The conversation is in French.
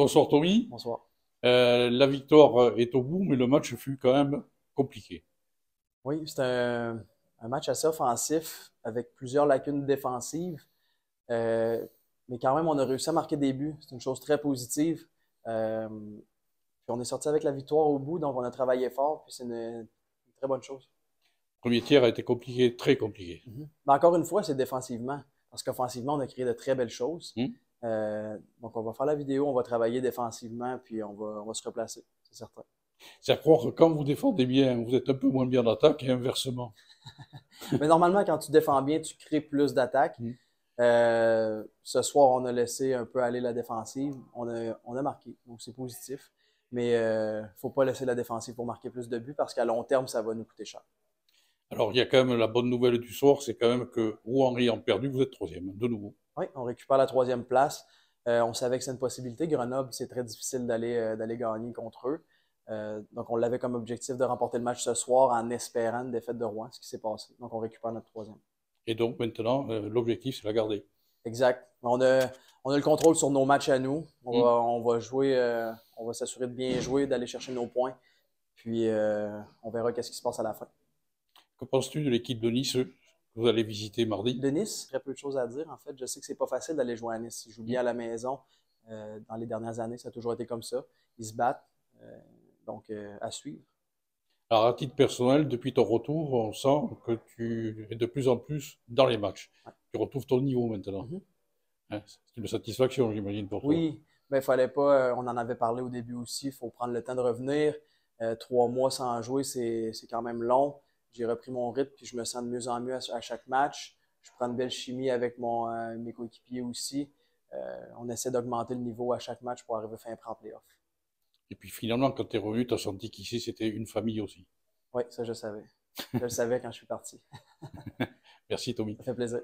Bonsoir Tommy. Bonsoir. La victoire est au bout, mais le match fut quand même compliqué. Oui, c'était un match assez offensif avec plusieurs lacunes défensives. Euh, mais quand même, on a réussi à marquer des buts. C'est une chose très positive. Puis on est sorti avec la victoire au bout, donc on a travaillé fort, puis c'est une très bonne chose. Le premier tiers a été compliqué, très compliqué. Mais encore une fois, c'est défensivement. Parce qu'offensivement, on a créé de très belles choses. Hmm. Donc on va faire la vidéo, on va travailler défensivement, puis on va se replacer, c'est certain. C'est à croire que quand vous défendez bien, vous êtes un peu moins bien en attaque et inversement. Mais normalement, quand tu défends bien, tu crées plus d'attaques. Hmm. Ce soir, on a laissé un peu aller la défensive. On a marqué, donc c'est positif. Mais faut pas laisser la défensive pour marquer plus de buts parce qu'à long terme, ça va nous coûter cher. Alors il y a quand même la bonne nouvelle du soir, c'est quand même que Rouen ayant perdu, vous êtes troisième, de nouveau. Oui, on récupère la troisième place. On savait que c'est une possibilité. Grenoble, c'est très difficile d'aller gagner contre eux. Donc, on l'avait comme objectif de remporter le match ce soir en espérant une défaite de Rouen, ce qui s'est passé. Donc, on récupère notre troisième. Et donc maintenant, l'objectif, c'est la garder. Exact. On a le contrôle sur nos matchs à nous. Hmm. On va jouer, on va s'assurer de bien jouer, d'aller chercher nos points. Puis on verra qu'est-ce qui se passe à la fin. Que penses-tu de l'équipe de Nice que vous allez visiter mardi? De Nice, très peu de choses à dire. En fait, je sais que c'est pas facile d'aller jouer à Nice. Ils jouent Hmm. bien à la maison. Dans les dernières années, ça a toujours été comme ça. Ils se battent. Donc, à suivre. Alors à titre personnel, depuis ton retour, on sent que tu es de plus en plus dans les matchs. Ouais. Tu retrouves ton niveau maintenant. Mhm. Hein, c'est une satisfaction, j'imagine, pour toi. Oui, mais il fallait pas. On en avait parlé au début aussi. Il faut prendre le temps de revenir. 3 mois sans jouer, c'est quand même long. J'ai repris mon rythme, puis je me sens de mieux en mieux à chaque match. Je prends une belle chimie avec mes coéquipiers aussi. On essaie d'augmenter le niveau à chaque match pour arriver fin prêt en playoff. Et puis finalement, quand tu es revenu, tu as senti qu'ici, c'était une famille aussi. Oui, ça je savais. Je le savais quand je suis parti. Merci, Tommy. Ça fait plaisir.